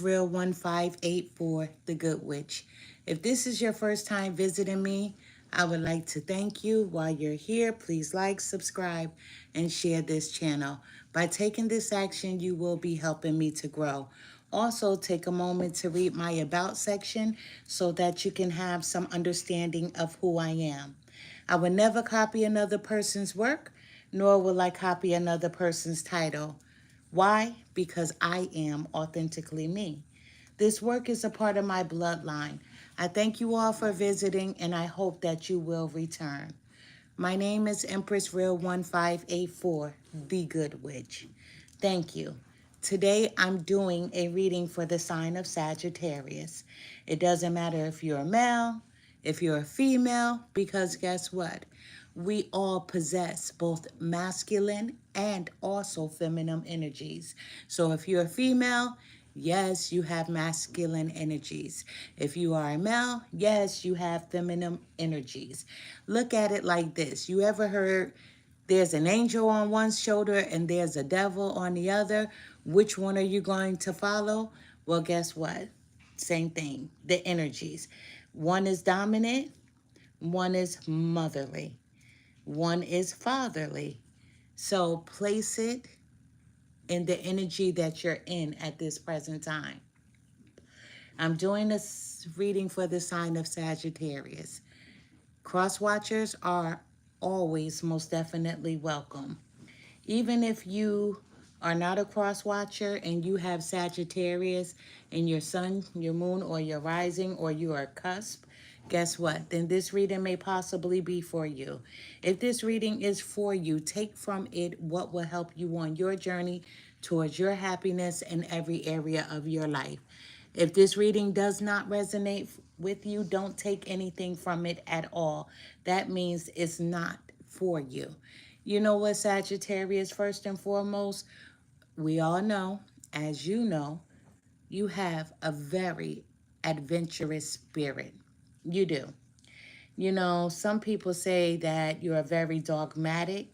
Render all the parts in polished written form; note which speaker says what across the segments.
Speaker 1: Real 1584, The Good Witch. If this is your first time visiting me, I would like to thank you. While you're here, please like, subscribe, and share this channel. By taking this action, you will be helping me to grow. Also, take a moment to read my About section so that you can have some understanding of who I am. I will never copy another person's work, nor will I copy another person's title. Why? Because I am authentically me. This work is a part of my bloodline. I thank you all for visiting, and I hope that you will return. My name is Empress Real 1584, The Good Witch. Thank you. Today I'm doing a reading for the sign of Sagittarius. It doesn't matter if you're a male, if you're a female, because guess what? We all possess both masculine and also feminine energies. So if you're a female, yes, you have masculine energies. If you are a male, yes, you have feminine energies. Look at it like this. You ever heard there's an angel on one shoulder and there's a devil on the other? Which one are you going to follow? Well, guess what? Same thing, the energies. One is dominant, one is motherly, one is fatherly. So place it in the energy that you're in at this present time. I'm doing this reading for the sign of Sagittarius. Cross watchers are always most definitely welcome. Even if you are not a cross watcher and you have Sagittarius in your sun, your moon, or your rising, or you are a cusp, guess what? Then this reading may possibly be for you. If this reading is for you, take from it what will help you on your journey towards your happiness in every area of your life. If this reading does not resonate with you, don't take anything from it at all. That means it's not for you. You know what, Sagittarius, first and foremost, we all know, as you have a very adventurous spirit. You do. You know, some people say that you're very dogmatic,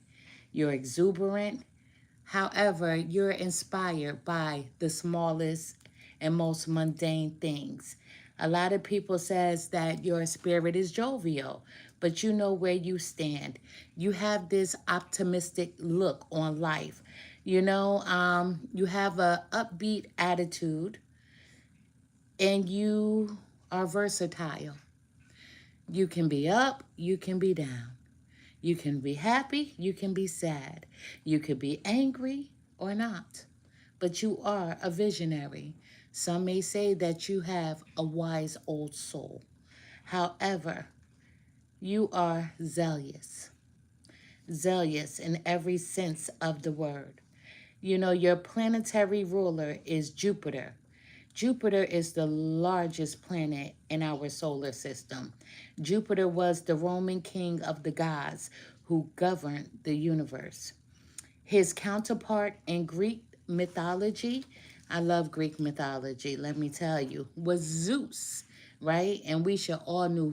Speaker 1: you're exuberant. However, you're inspired by the smallest and most mundane things. A lot of people says that your spirit is jovial, but you know where you stand. You have this optimistic look on life. You have a upbeat attitude, and you are versatile. You can be up, you can be down. You can be happy, you can be sad. You could be angry or not. But you are a visionary. Some may say that you have a wise old soul. However, you are zealous. Zealous in every sense of the word. You know, your planetary ruler is Jupiter. Jupiter is the largest planet in our solar system. Jupiter was the Roman king of the gods who governed the universe. His counterpart in Greek mythology, I love Greek mythology, let me tell you, was Zeus, right? And we should all know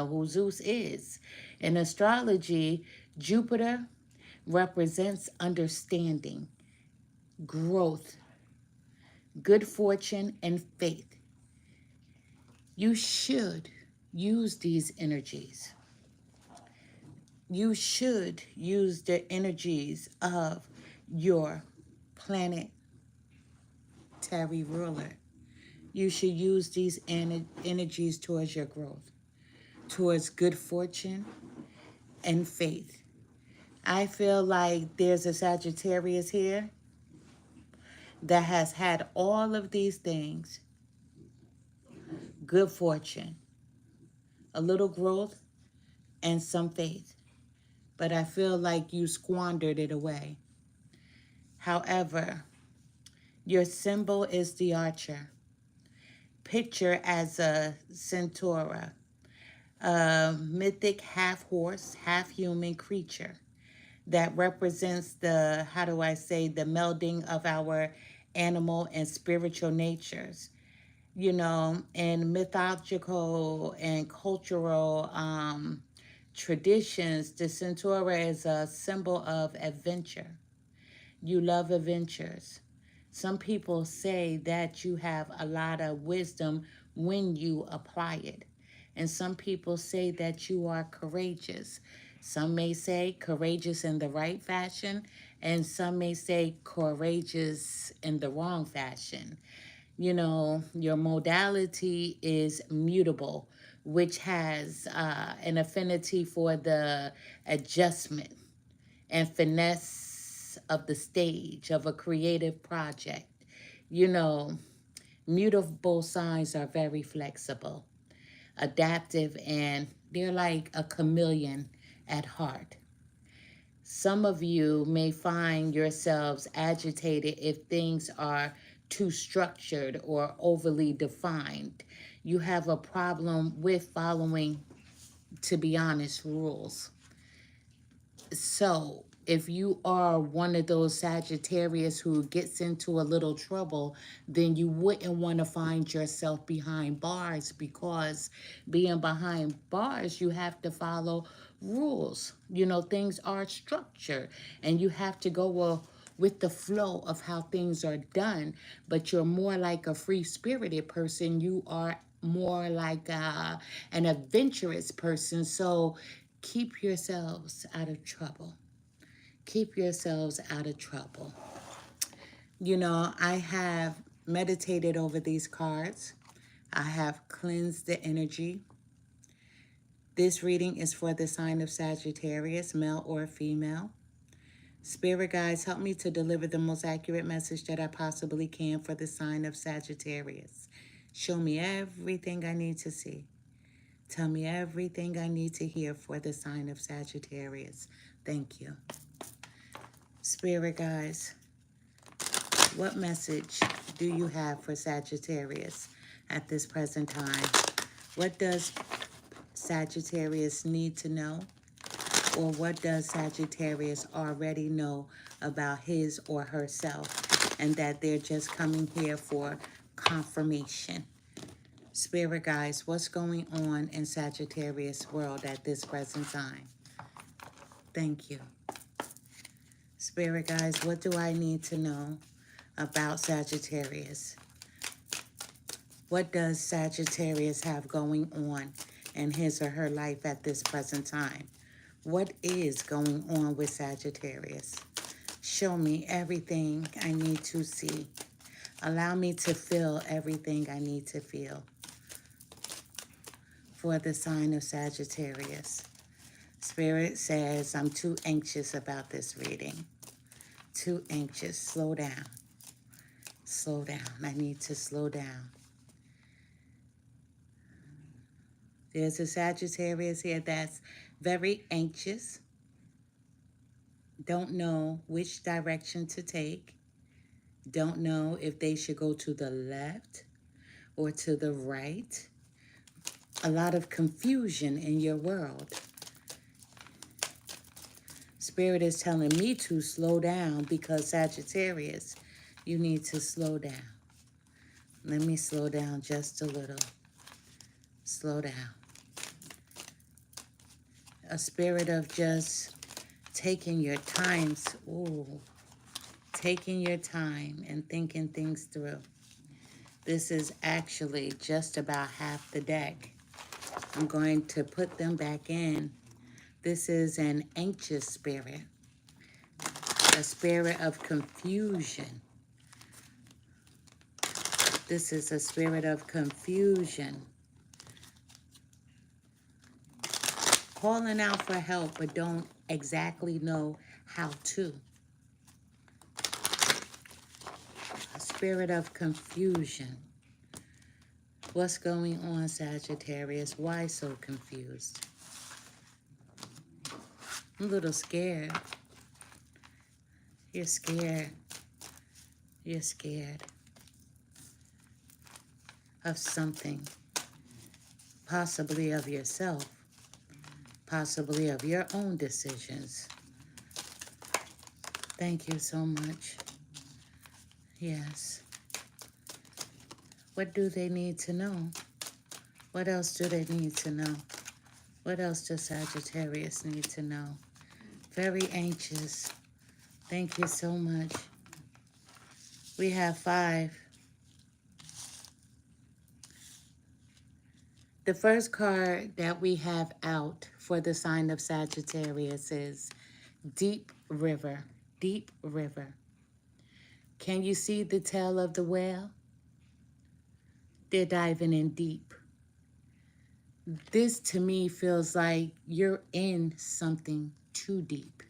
Speaker 1: who Zeus is. In astrology, Jupiter represents understanding, growth, good fortune, and faith. You should use these energies. You should use the energies of your planetary ruler. You should use these energies towards your growth, towards good fortune and faith. I feel like there's a Sagittarius here that has had all of these things: good fortune, a little growth, and some faith. But I feel like you squandered it away. However, your symbol is the archer. Picture as a centaur, a mythic half-horse, half-human creature that represents the, how do I say, the melding of our animal and spiritual natures. You know, in mythological and cultural traditions, the centaur is a symbol of adventure. You love adventures. Some people say that you have a lot of wisdom when you apply it. And some people say that you are courageous. Some may say courageous in the right fashion, and some may say courageous in the wrong fashion. You know, your modality is mutable, which has an affinity for the adjustment and finesse of the stage of a creative project. You know, mutable signs are very flexible, adaptive, and they're like a chameleon at heart. Some of you may find yourselves agitated if things are too structured or overly defined. You have a problem with following, to be honest, rules. So, if you are one of those Sagittarius who gets into a little trouble, then you wouldn't want to find yourself behind bars, because being behind bars, you have to follow rules. You know, things are structured and you have to go with the flow of how things are done. But you're more like a free-spirited person. You are more like an adventurous person. So, keep yourselves out of trouble. Keep yourselves out of trouble. You know, I have meditated over these cards. I have cleansed the energy. This reading is for the sign of Sagittarius, male or female. Spirit guides, help me to deliver the most accurate message that I possibly can for the sign of Sagittarius. Show me everything I need to see. Tell me everything I need to hear for the sign of Sagittarius. Thank you. Spirit guides, what message do you have for Sagittarius at this present time? What does Sagittarius need to know? Or what does Sagittarius already know about his or herself, and that they're just coming here for confirmation? Spirit guides, what's going on in Sagittarius world at this present time? Thank you. Spirit guides, what do I need to know about Sagittarius? What does Sagittarius have going on in his or her life at this present time? What is going on with Sagittarius? Show me everything I need to see. Allow me to feel everything I need to feel for the sign of Sagittarius. Spirit says I'm too anxious about this reading. Too anxious. Slow down. Slow down. I need to slow down. There's a Sagittarius here that's very anxious. Don't know which direction to take. Don't know if they should go to the left or to the right. A lot of confusion in your world. Spirit is telling me to slow down, because Sagittarius, you need to slow down. Let me slow down just a little. Slow down. A spirit of just taking your time. Ooh, taking your time and thinking things through. This is actually just about half the deck. I'm going to put them back in. This is an anxious spirit. A spirit of confusion. This is a spirit of confusion. Calling out for help, but don't exactly know how to. A spirit of confusion. What's going on, Sagittarius? Why so confused? I'm a little scared. You're scared. You're scared of something. Possibly of yourself. Possibly of your own decisions. Thank you so much. Yes. What do they need to know? What else do they need to know? What else does Sagittarius need to know? Very anxious. Thank you so much. We have 5. The first card that we have out for the sign of Sagittarius is Deep River. Deep River. Can you see the tail of the whale? They're diving in deep. This to me feels like you're in something too deep.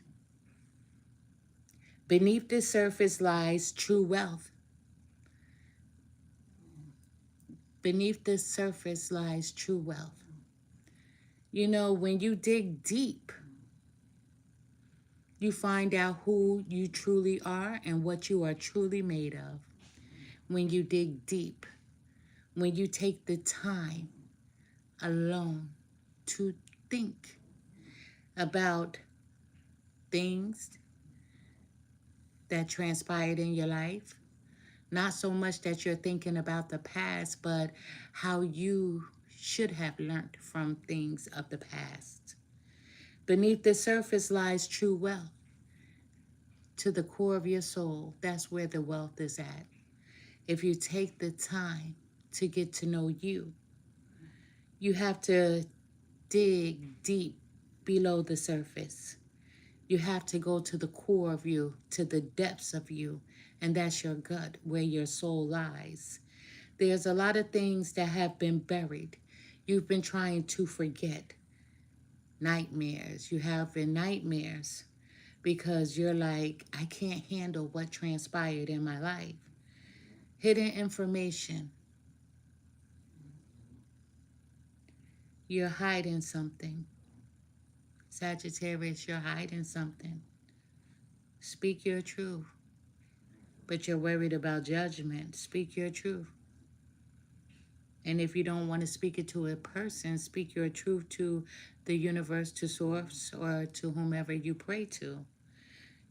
Speaker 1: Beneath the surface lies true wealth. Beneath the surface lies true wealth. You know, when you dig deep, you find out who you truly are and what you are truly made of. When you dig deep, when you take the time alone to think about things that transpired in your life, not so much that you're thinking about the past, but how you should have learned from things of the past. Beneath the surface lies true wealth. To the core of your soul, that's where the wealth is at. If you take the time to get to know you, you have to dig deep below the surface. You have to go to the core of you, to the depths of you, and that's your gut, where your soul lies. There's a lot of things that have been buried. You've been trying to forget. Nightmares. You have been nightmares because you're like, I can't handle what transpired in my life. Hidden information. You're hiding something. Sagittarius, you're hiding something. Speak your truth. But you're worried about judgment. Speak your truth. And if you don't want to speak it to a person, speak your truth to the universe, to source, or to whomever you pray to.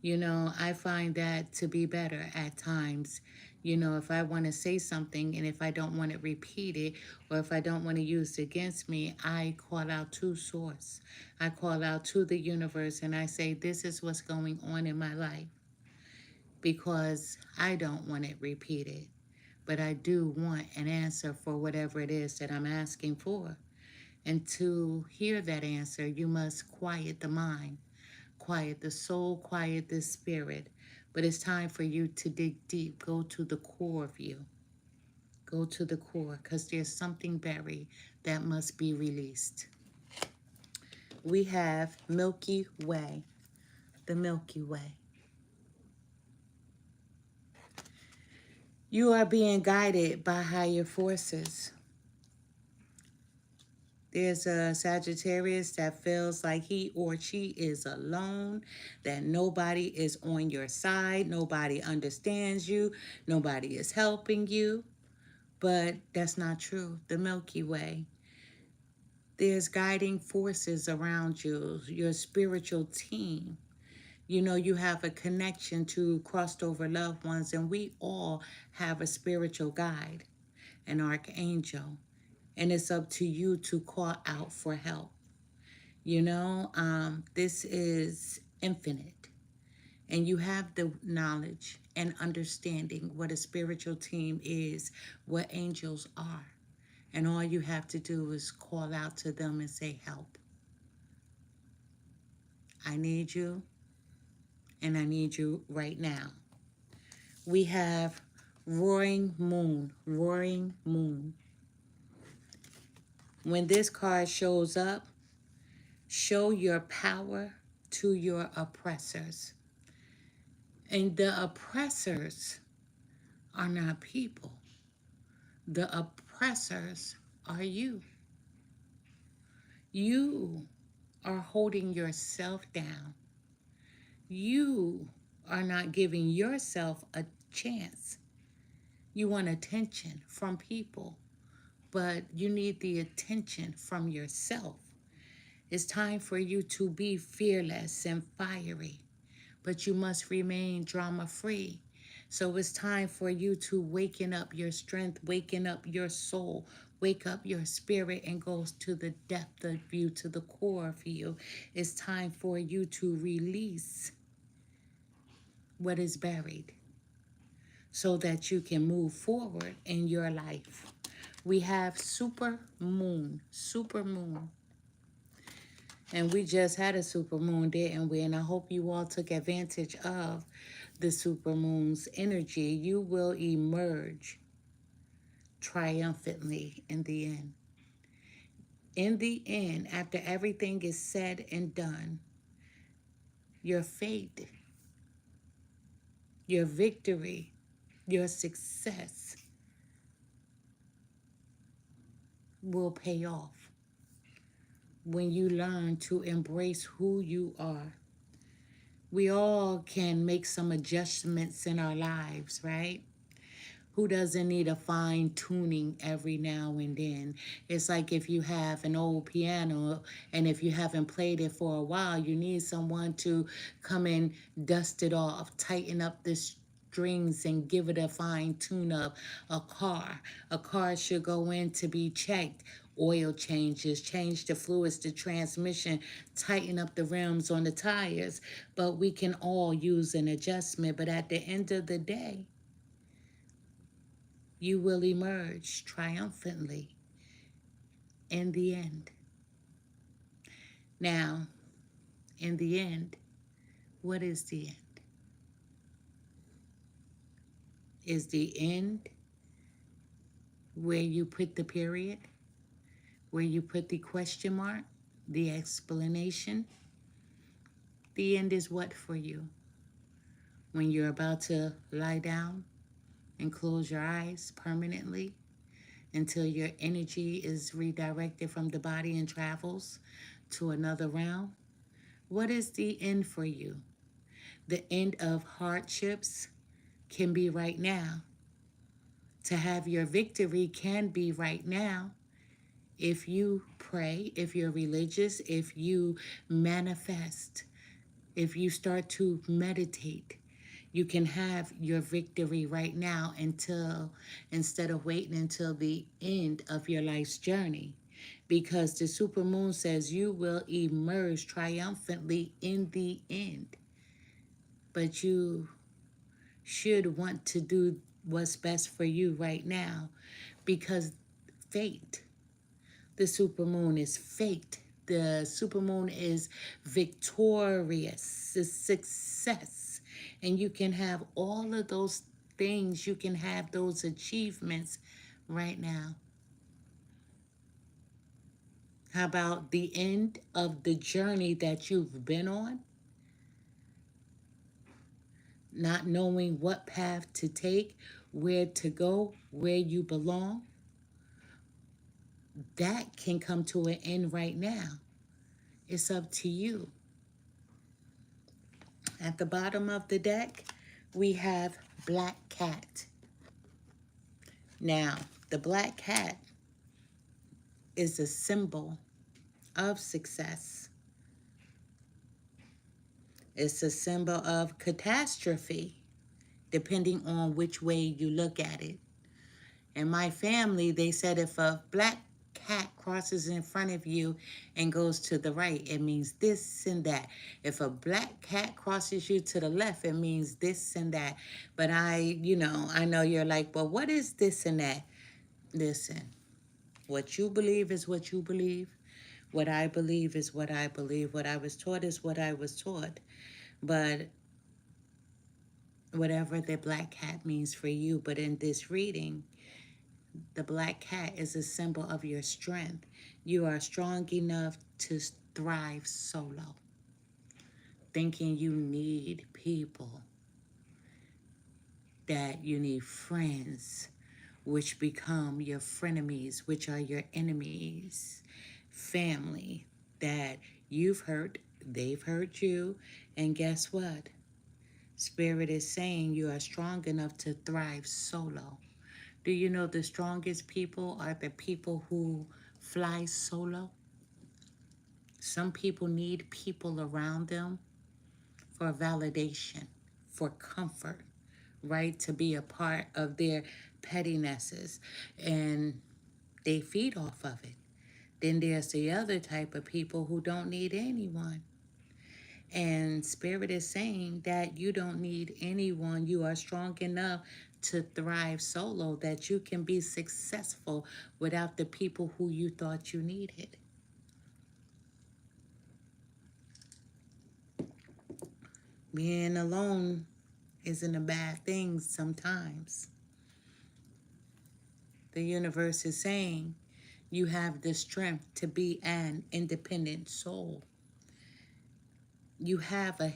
Speaker 1: You know, I find that to be better at times. You know, if I want to say something and if I don't want it repeated or if I don't want to use it against me, I call out to source. I call out to the universe and I say, this is what's going on in my life because I don't want it repeated. But I do want an answer for whatever it is that I'm asking for. And to hear that answer, you must quiet the mind, quiet the soul, quiet the spirit. But it's time for you to dig deep. Go to the core of you. Go to the core because there's something buried that must be released. We have Milky Way, the Milky Way. You are being guided by higher forces. There's a Sagittarius that feels like he or she is alone, that nobody is on your side, nobody understands you, nobody is helping you. But that's not true. The Milky Way. There's guiding forces around you, your spiritual team. You know, you have a connection to crossed over loved ones, and we all have a spiritual guide, an archangel. And it's up to you to call out for help. You know, this is infinite. And you have the knowledge and understanding what a spiritual team is, what angels are. And all you have to do is call out to them and say, help. I need you, and I need you right now. We have Roaring Moon, Roaring Moon. When this card shows up, show your power to your oppressors. And the oppressors are not people. The oppressors are you. You are holding yourself down. You are not giving yourself a chance. You want attention from people, but you need the attention from yourself. It's time for you to be fearless and fiery, but you must remain drama-free. So it's time for you to waken up your strength, waken up your soul, wake up your spirit and go to the depth of you, to the core of you. It's time for you to release what is buried. so that you can move forward in your life. We have super moon, and we just had a super moon, didn't we? And I hope you all took advantage of the super moon's energy. You will emerge triumphantly in the end. In the end, after everything is said and done, your fate, your victory, your success will pay off when you learn to embrace who you are. We all can make some adjustments in our lives, right? Who doesn't need a fine tuning every now and then? It's like if you have an old piano and if you haven't played it for a while, you need someone to come and dust it off, tighten up the strings and give it a fine tune up. A car. A car should go in to be checked. Oil changes, change the fluids, the transmission, tighten up the rims on the tires. But we can all use an adjustment. But at the end of the day, you will emerge triumphantly in the end. Now, in the end, what is the end? Is the end where you put the period, where you put the question mark, the explanation? The end is what for you? When you're about to lie down and close your eyes permanently until your energy is redirected from the body and travels to another realm? What is the end for you? The end of hardships can be right now. To have your victory can be right now. If you pray, if you're religious, if you manifest, if you start to meditate, you can have your victory right now instead of waiting until the end of your life's journey. Because the supermoon says you will emerge triumphantly in the end. But you should want to do what's best for you right now, because fate, the supermoon is fate. The supermoon is victorious, is success. And you can have all of those things, you can have those achievements right now. How about the end of the journey that you've been on? Not knowing what path to take, where to go, where you belong, that can come to an end right now. It's up to you. At the bottom of the deck, we have Black Cat. Now, the black cat is a symbol of success. It's a symbol of catastrophe, depending on which way you look at it. In my family, they said if a black cat crosses in front of you and goes to the right, it means this and that. If a black cat crosses you to the left, it means this and that. But I know you're like, well, what is this and that? Listen, what you believe is what you believe. What I believe is what I believe. What I was taught is what I was taught. But whatever the black cat means for you, but in this reading, the black cat is a symbol of your strength. You are strong enough to thrive solo. Thinking you need people, that you need friends, which become your frenemies, which are your enemies. Family, that you've hurt, they've hurt you, and guess what? Spirit is saying you are strong enough to thrive solo. Do you know the strongest people are the people who fly solo? Some people need people around them for validation, for comfort, right? To be a part of their pettinesses, and they feed off of it. Then there's the other type of people who don't need anyone. And Spirit is saying that you don't need anyone. You are strong enough to thrive solo, that you can be successful without the people who you thought you needed. Being alone isn't a bad thing sometimes. The universe is saying you have the strength to be an independent soul. You have a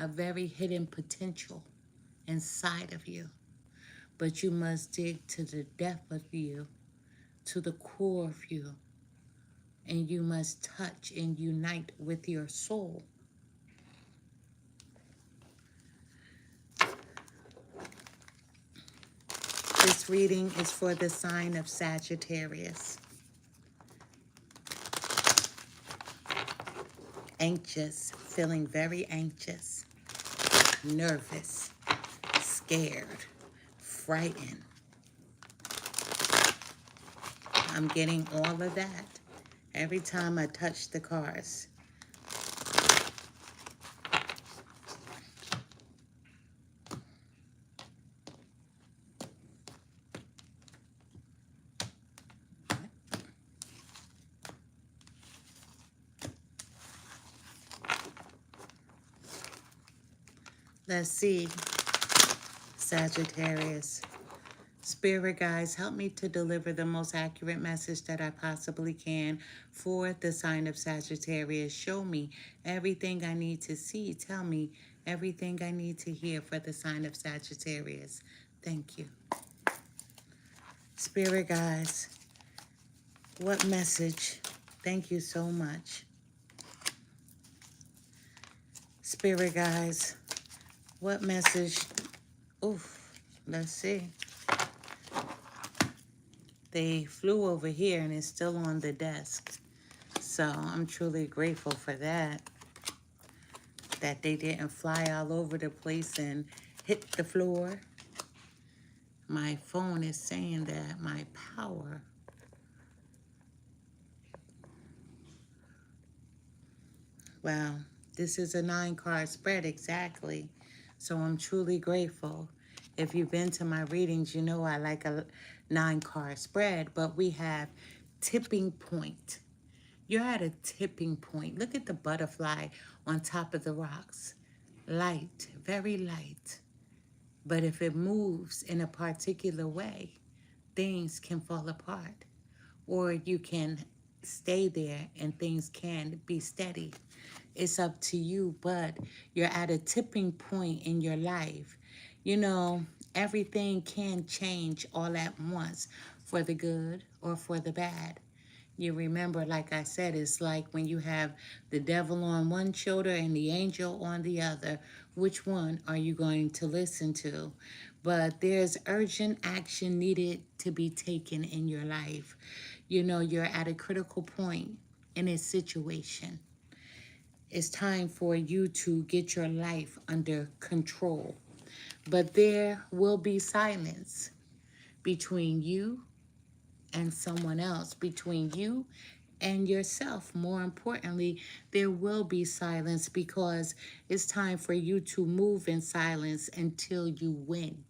Speaker 1: very hidden potential inside of you, but you must dig to the depth of you, to the core of you, and you must touch and unite with your soul. This reading is for the sign of Sagittarius. Anxious, feeling very anxious, nervous, scared, frightened. I'm getting all of that every time I touch the cards. Let's see, Sagittarius. Spirit guides, help me to deliver the most accurate message that I possibly can for the sign of Sagittarius. Show me everything I need to see. Tell me everything I need to hear for the sign of Sagittarius. Thank you. Spirit guides, what message? Thank you so much. Spirit guides, what message? Oof, let's see. They flew over here and it's still on the desk. So I'm truly grateful for that. That they didn't fly all over the place and hit the floor. My phone is saying that my power. Wow, this is a 9-card spread exactly. So I'm truly grateful. If you've been to my readings, you know I like a 9-card spread, but we have tipping point. You're at a tipping point. Look at the butterfly on top of the rocks. Light, very light. But if it moves in a particular way, things can fall apart. Or you can stay there and things can be steady. It's up to you, but you're at a tipping point in your life. You know, everything can change all at once for the good or for the bad. You remember, like I said, it's like when you have the devil on one shoulder and the angel on the other. Which one are you going to listen to? But there's urgent action needed to be taken in your life. You know, you're at a critical point in a situation. It's time for you to get your life under control. But there will be silence between you and someone else, between you and yourself. More importantly, there will be silence because it's time for you to move in silence until you win.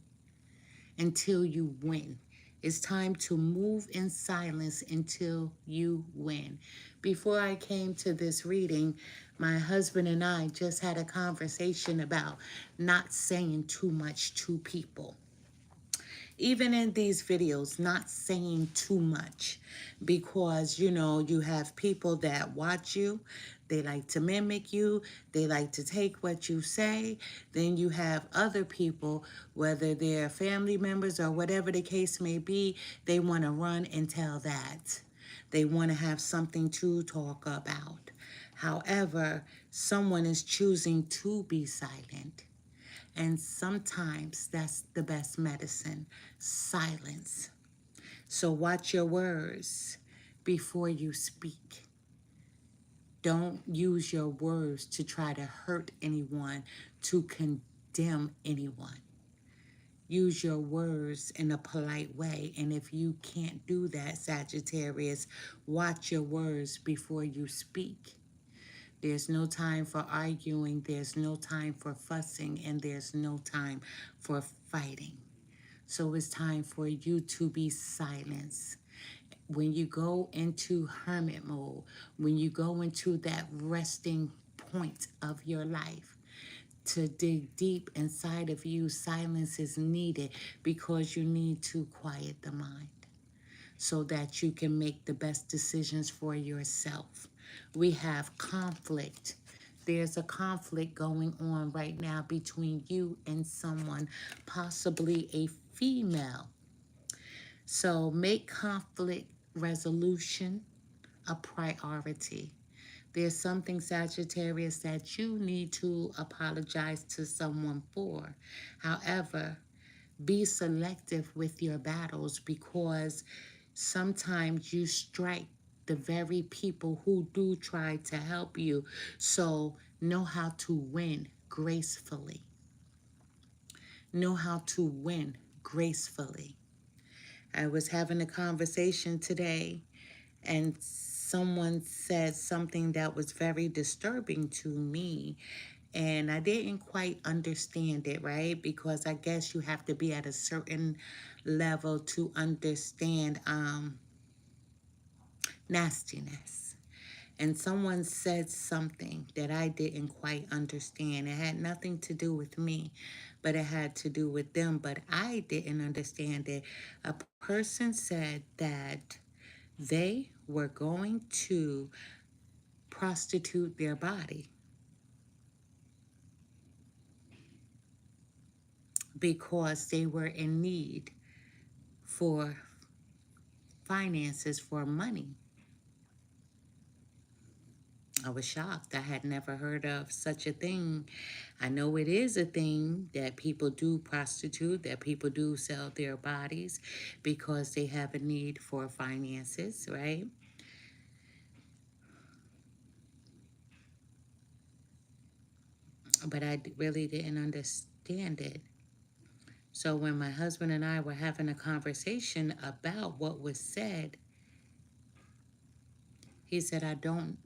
Speaker 1: Until you win. It's time to move in silence until you win. Before I came to this reading, my husband and I just had a conversation about not saying too much to people. Even in these videos, not saying too much, because, you know, you have people that watch you. They like to mimic you. They like to take what you say. Then you have other people, whether they're family members or whatever the case may be, they want to run and tell that. They want to have something to talk about. However, someone is choosing to be silent. And sometimes that's the best medicine, silence. So watch your words before you speak. Don't use your words to try to hurt anyone, to condemn anyone. Use your words in a polite way. And if you can't do that, Sagittarius, watch your words before you speak. There's no time for arguing, there's no time for fussing, and there's no time for fighting. So it's time for you to be silenced. When you go into hermit mode, when you go into that resting point of your life, to dig deep inside of you, silence is needed because you need to quiet the mind so that you can make the best decisions for yourself. We have conflict. There's a conflict going on right now between you and someone, possibly a female. So make conflict resolution a priority. There's something, Sagittarius, that you need to apologize to someone for. However, be selective with your battles because sometimes you strike the very people who do try to help you. So know how to win gracefully. Know how to win gracefully. I was having a conversation today and someone said something that was very disturbing to me, and I didn't quite understand it, right? Because I guess you have to be at a certain level to understand nastiness. And someone said something that I didn't quite understand. It had nothing to do with me, but it had to do with them. But I didn't understand it. A person said that they were going to prostitute their body because they were in need for finances, for money. I was shocked. I had never heard of such a thing. I know it is a thing that people do prostitute, that people do sell their bodies because they have a need for finances, right? But really didn't understand it. So when my husband and I were having a conversation about what was said, he said, I don't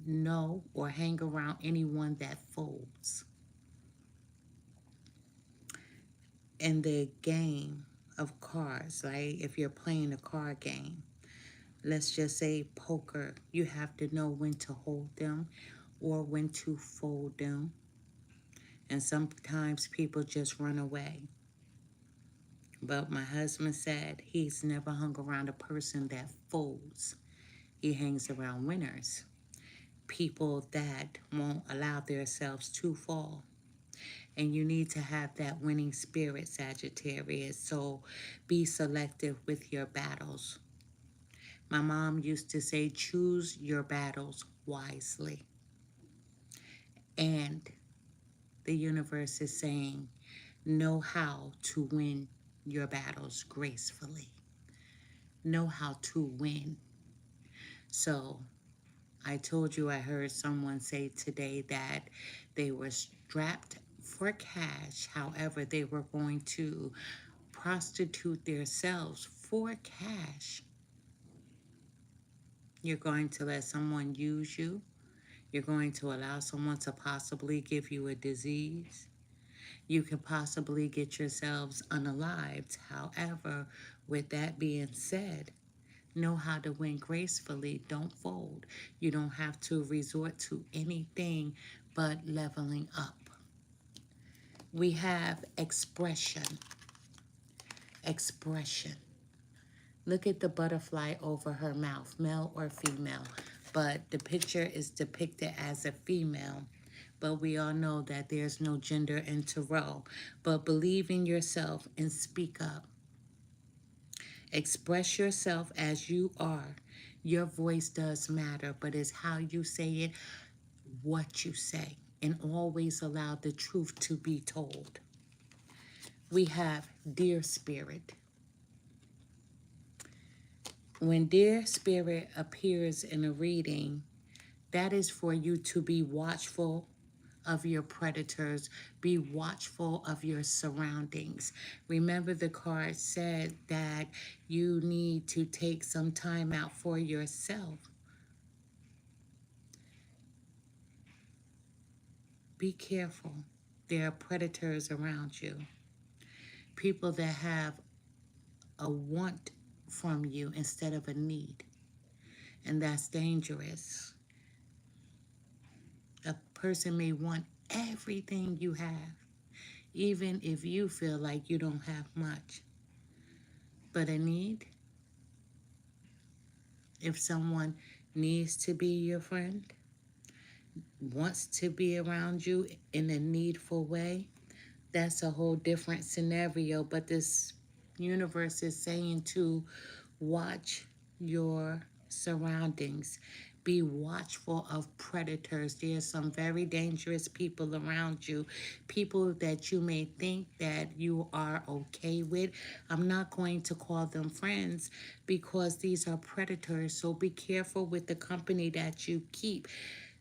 Speaker 1: know or hang around anyone that folds. In the game of cards, right? If you're playing a card game, let's just say poker, you have to know when to hold them or when to fold them. And sometimes people just run away. But my husband said he's never hung around a person that folds. He hangs around winners, people that won't allow themselves to fall. And you need to have that winning spirit, Sagittarius. So be selective with your battles. My mom used to say, choose your battles wisely. And the universe is saying, know how to win your battles gracefully. Know how to win. So I told you I heard someone say today that they were strapped for cash. However, they were going to prostitute themselves for cash. You're going to let someone use you. You're going to allow someone to possibly give you a disease. You can possibly get yourselves unalived. However, with that being said, know how to win gracefully. Don't fold. You don't have to resort to anything but leveling up. We have expression. Expression. Look at the butterfly over her mouth, male or female. But the picture is depicted as a female. But we all know that there's no gender in tarot. But believe in yourself and speak up. Express yourself as you are. Your voice does matter, but it's how you say it, what you say. And always allow the truth to be told. We have dear spirit. When dear spirit appears in a reading, that is for you to be watchful of your predators. Be watchful of your surroundings. Remember, the card said that you need to take some time out for yourself. Be careful. There are predators around you. People that have a want from you instead of a need. And that's dangerous. A person may want everything you have, even if you feel like you don't have much. But a need, if someone needs to be your friend, wants to be around you in a needful way, that's a whole different scenario. But this universe is saying to watch your surroundings. Be watchful of predators. There's some very dangerous people around you, people that you may think that you are okay with. I'm not going to call them friends because these are predators. So be careful with the company that you keep.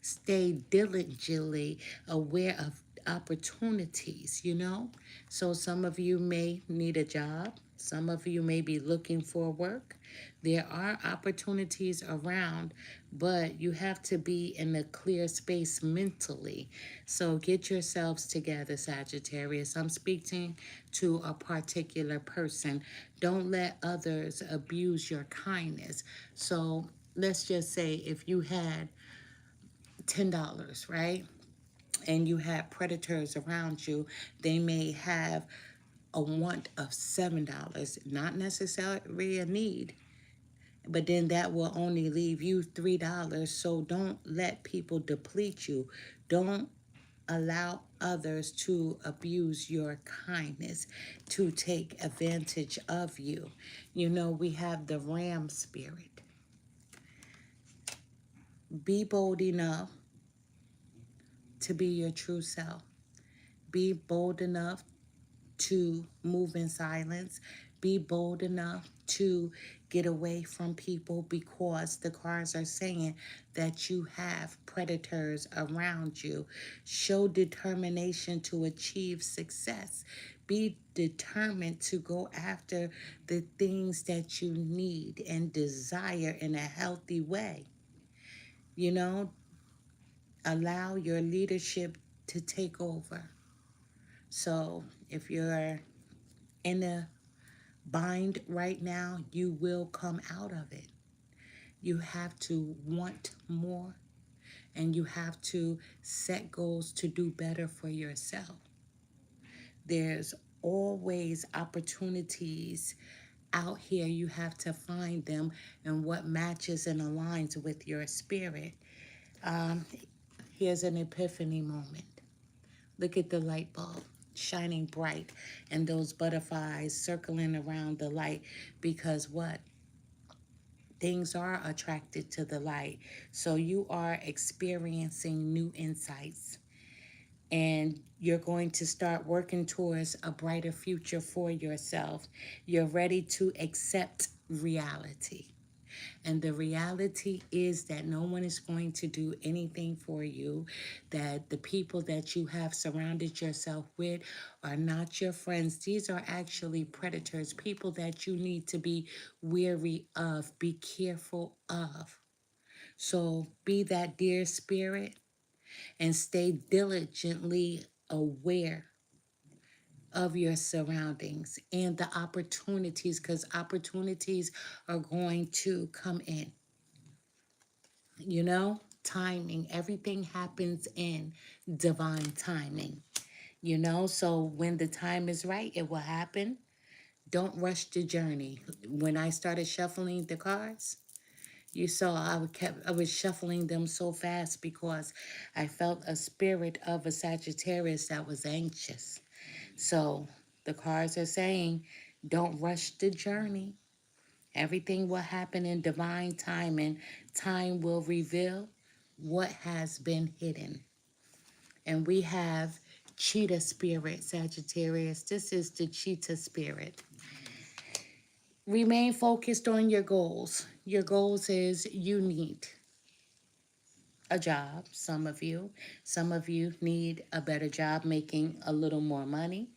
Speaker 1: Stay diligently aware of opportunities, you know? So some of you may need a job. Some of you may be looking for work. There are opportunities around, but you have to be in a clear space mentally. So get yourselves together, Sagittarius. I'm speaking to a particular person. Don't let others abuse your kindness. So let's just say if you had $10, right? And you have predators around you, they may have a want of $7, not necessarily a need, but then that will only leave you $3. So don't let people deplete you. Don't allow others to abuse your kindness, to take advantage of you. You know, we have the ram spirit. Be bold enough to be your true self. Be bold enough to move in silence. Be bold enough to get away from people because the cards are saying that you have predators around you. Show determination to achieve success. Be determined to go after the things that you need and desire in a healthy way. You know, allow your leadership to take over. So if you're in a bind right now, you will come out of it. You have to want more and you have to set goals to do better for yourself. There's always opportunities out here. You have to find them and what matches and aligns with your spirit. Um, Here's an epiphany moment. Look at the light bulb shining bright and those butterflies circling around the light because what? Things are attracted to the light. So you are experiencing new insights and you're going to start working towards a brighter future for yourself. You're ready to accept reality. And the reality is that no one is going to do anything for you, that the people that you have surrounded yourself with are not your friends. These are actually predators, people that you need to be wary of, be careful of. So be that dear spirit and stay diligently aware of your surroundings and the opportunities because opportunities are going to come in. You know, timing, everything happens in divine timing. You know, so when the time is right, it will happen. Don't rush the journey. When I started shuffling the cards, you saw I was shuffling them so fast because I felt a spirit of a Sagittarius that was anxious. So the cards are saying, don't rush the journey. Everything will happen in divine time, and time will reveal what has been hidden. And we have cheetah spirit, Sagittarius. This is the cheetah spirit. Remain focused on your goals. Your goals is you need a job, some of you. Some of you need a better job making a little more money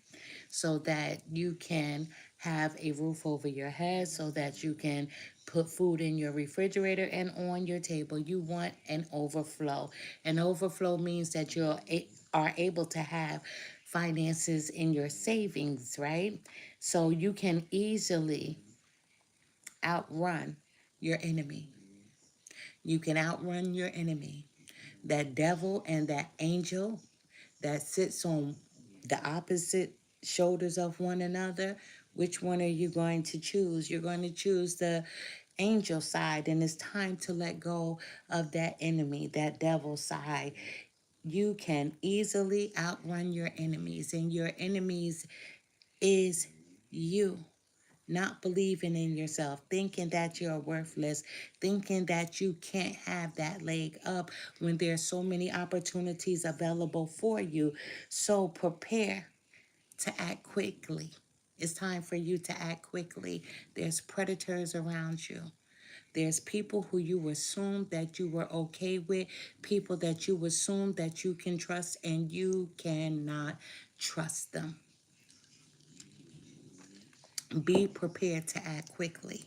Speaker 1: so that you can have a roof over your head, so that you can put food in your refrigerator and on your table. You want an overflow. An overflow means that are able to have finances in your savings, right? So you can easily outrun your enemy. You can outrun your enemy. That devil and that angel that sits on the opposite shoulders of one another, which one are you going to choose? You're going to choose the angel side, and it's time to let go of that enemy, that devil side. You can easily outrun your enemies, and your enemies is you. Not believing in yourself, thinking that you're worthless, thinking that you can't have that leg up when there's so many opportunities available for you. So prepare to act quickly. It's time for you to act quickly. There's predators around you. There's people who you assume that you were okay with, people that you assume that you can trust, and you cannot trust them. Be prepared to act quickly,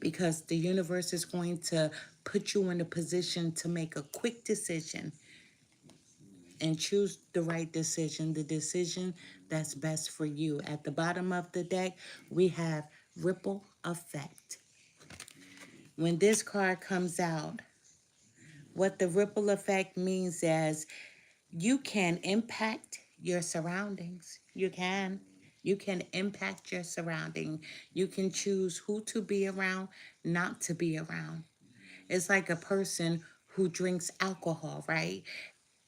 Speaker 1: because the universe is going to put you in a position to make a quick decision and choose the right decision, the decision that's best for you. At the bottom of the deck, we have ripple effect. When this card comes out, what the ripple effect means is you can impact your surroundings. You can. You can impact your surrounding. You can choose who to be around, not to be around. It's like a person who drinks alcohol, right?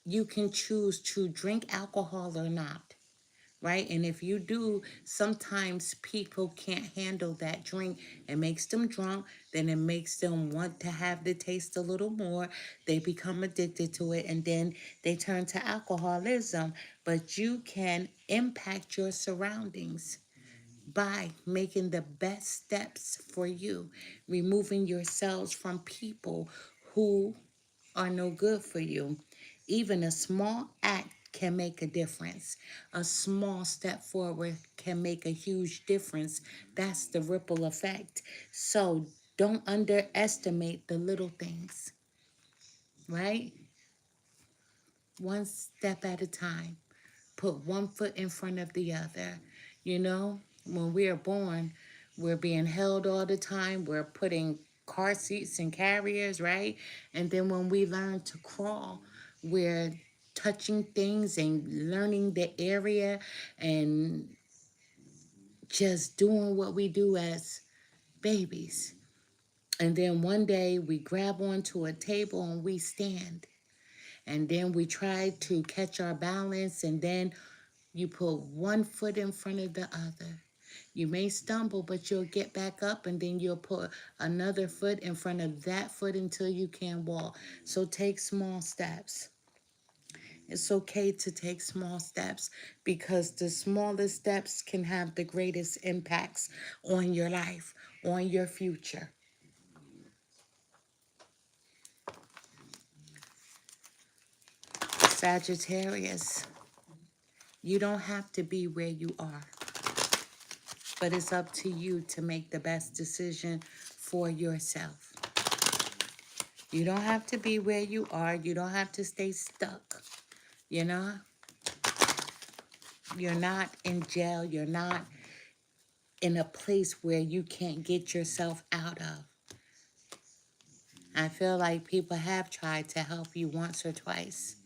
Speaker 1: You can choose to drink alcohol or not, right? And if you do, sometimes people can't handle that drink. It makes them drunk, then it makes them want to have the taste a little more. They become addicted to it, and then they turn to alcoholism. But you can impact your surroundings by making the best steps for you, removing yourselves from people who are no good for you. Even a small act can make a difference. A small step forward can make a huge difference. That's the ripple effect. So don't underestimate the little things, right? One step at a time. Put one foot in front of the other. You know, when we are born, we're being held all the time. We're putting car seats and carriers, right? And then when we learn to crawl, we're touching things and learning the area and just doing what we do as babies. And then one day we grab onto a table and we stand. And then we try to catch our balance, and then you put one foot in front of the other. You may stumble, but you'll get back up, and then you'll put another foot in front of that foot until you can walk. So take small steps. It's okay to take small steps, because the smallest steps can have the greatest impacts on your life, on your future. Sagittarius, you don't have to be where you are, but it's up to you to make the best decision for yourself. You don't have to be where you are. You don't have to stay stuck. You know, you're not in jail. You're not in a place where you can't get yourself out of. I feel like people have tried to help you once or twice,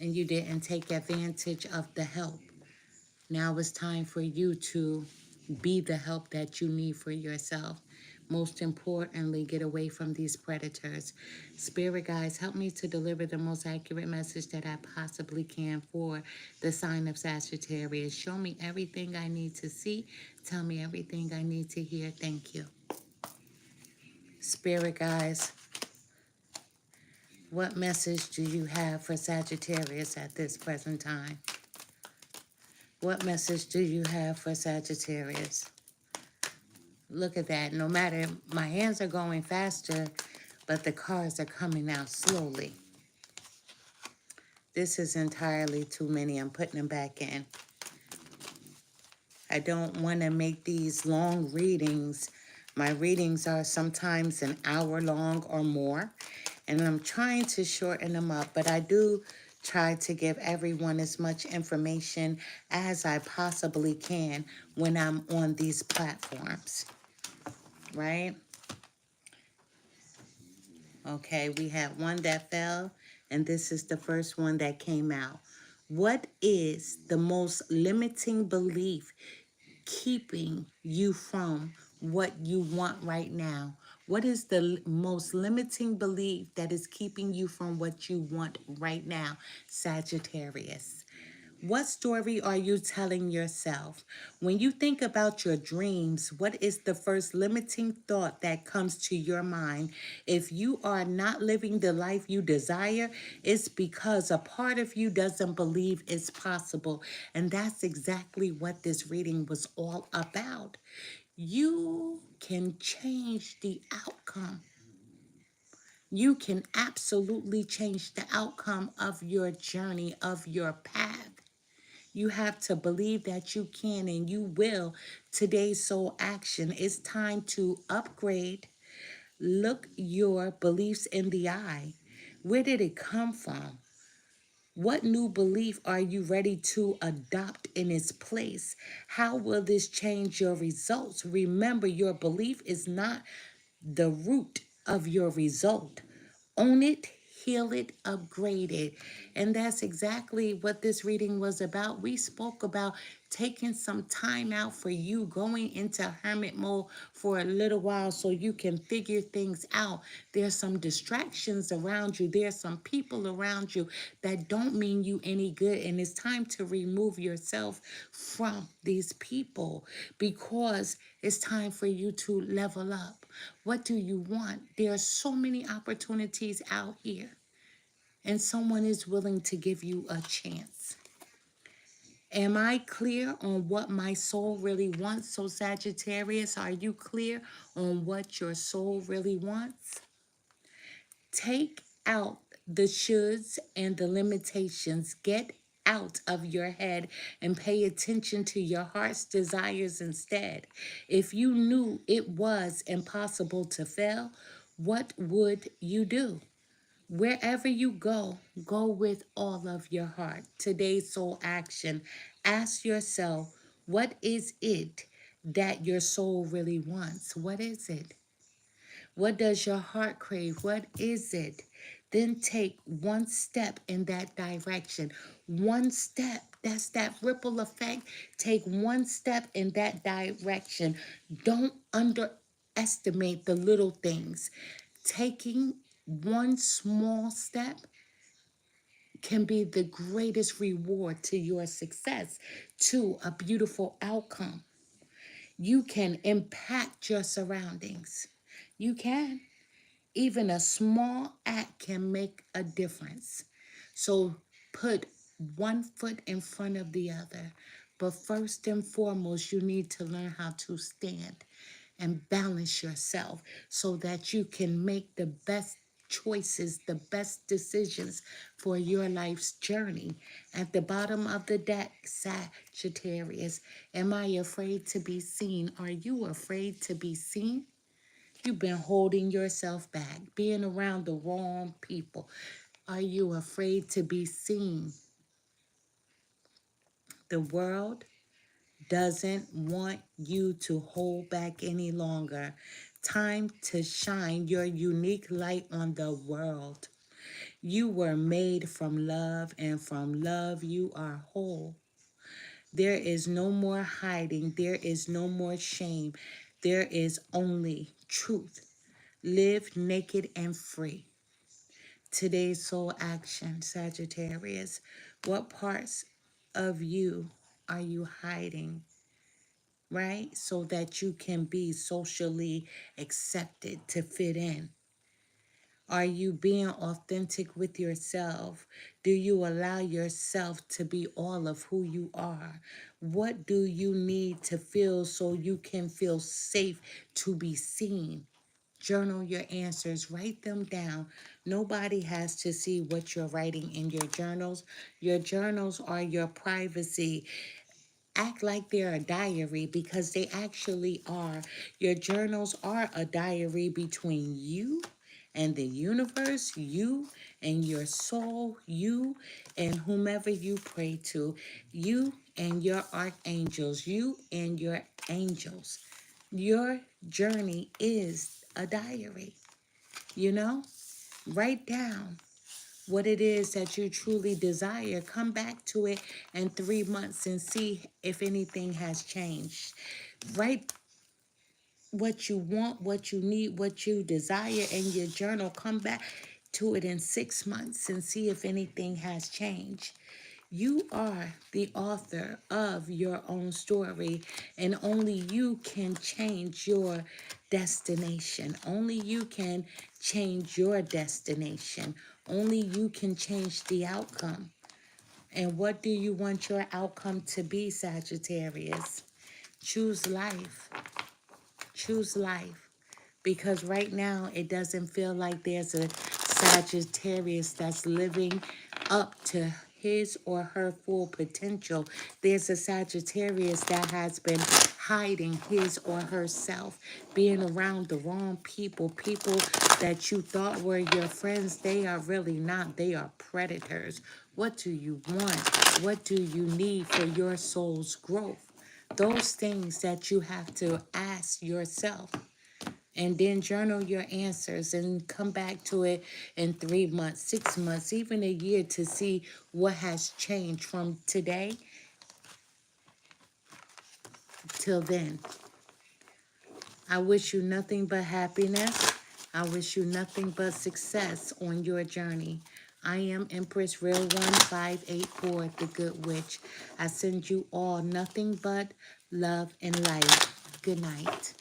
Speaker 1: and you didn't take advantage of the help. Now it's time for you to be the help that you need for yourself. Most importantly, get away from these predators. Spirit guides, help me to deliver the most accurate message that I possibly can for the sign of Sagittarius. Show me everything I need to see. Tell me everything I need to hear. Thank you. Spirit guides, what message do you have for Sagittarius at this present time? What message do you have for Sagittarius? Look at that. No matter, my hands are going faster, but the cards are coming out slowly. This is entirely too many. I'm putting them back in. I don't want to make these long readings. My readings are sometimes an hour long or more, and I'm trying to shorten them up, but I do try to give everyone as much information as I possibly can when I'm on these platforms. right? Okay, we had one that fell, and this is the first one that came out. What is the most limiting belief keeping you from what you want right now? What is the most limiting belief that is keeping you from what you want right now, Sagittarius? What story are you telling yourself? When you think about your dreams, what is the first limiting thought that comes to your mind? If you are not living the life you desire, it's because a part of you doesn't believe it's possible. And that's exactly what this reading was all about. You can change the outcome. You can absolutely change the outcome of your journey, of your path. You have to believe that you can and you will. Today's soul action. It's time to upgrade. Look your beliefs in the eye. Where did it come from? What new belief are you ready to adopt in its place? How will this change your results? Remember, your belief is not the root of your result. Own it, heal it, upgrade it. And that's exactly what this reading was about. We spoke about taking some time out for you, going into hermit mode for a little while so you can figure things out. There's some distractions around you. There's some people around you that don't mean you any good. And it's time to remove yourself from these people because it's time for you to level up. What do you want? There are so many opportunities out here, and someone is willing to give you a chance. Am I clear on what my soul really wants? So, Sagittarius, are you clear on what your soul really wants? Take out the shoulds and the limitations. Get out of your head and pay attention to your heart's desires instead. If you knew it was impossible to fail, what would you do? Wherever you go, go with all of your heart. Today's soul action. Ask yourself, what is it that your soul really wants? What is it? What does your heart crave? What is it? Then take one step in that direction. One step. That's that ripple effect. Take one step in that direction. Don't underestimate the little things. Taking one small step can be the greatest reward to your success, to a beautiful outcome. You can impact your surroundings. You can. Even a small act can make a difference. So put one foot in front of the other. But first and foremost, you need to learn how to stand and balance yourself so that you can make the best choices, the best decisions for your life's journey. At the bottom of the deck, Sagittarius, am I afraid to be seen? Are you afraid to be seen? You've been holding yourself back, being around the wrong people. Are you afraid to be seen? The world doesn't want you to hold back any longer. Time to shine your unique light on the world. You were made from love, and from love you are whole. There is no more hiding. There is no more shame. There is only truth. Live naked and free. Today's soul action, Sagittarius. What parts of you are you hiding, right? So that you can be socially accepted to fit in. Are you being authentic with yourself? Do you allow yourself to be all of who you are? What do you need to feel so you can feel safe to be seen? Journal your answers, write them down. Nobody has to see what you're writing in your journals. Your journals are your privacy. Act like they're a diary because they actually are. Your journals are a diary between you and the universe, you and your soul, you and whomever you pray to, you and your archangels, you and your angels. Your journey is a diary, you know? Write down what it is that you truly desire. Come back to it in 3 months and see if anything has changed. Write what you want, what you need, what you desire in your journal. Come back to it in 6 months and see if anything has changed. You are the author of your own story, and only you can change your destination. Only you can change your destination. Only you can change the outcome. And what do you want your outcome to be, Sagittarius? Choose life. Choose life. Because right now it doesn't feel like there's a Sagittarius that's living up to his or her full potential. There's a Sagittarius that has been hiding his or herself, being around the wrong people, people that you thought were your friends. They are really not. They are predators. What do you want? What do you need for your soul's growth? Those things that you have to ask yourself, and then journal your answers and come back to it in 3 months, 6 months, even a year to see what has changed from today till then. I wish you nothing but happiness. I wish you nothing but success on your journey. I am Empress Real 1584, the Good Witch. I send you all nothing but love and light. Good night.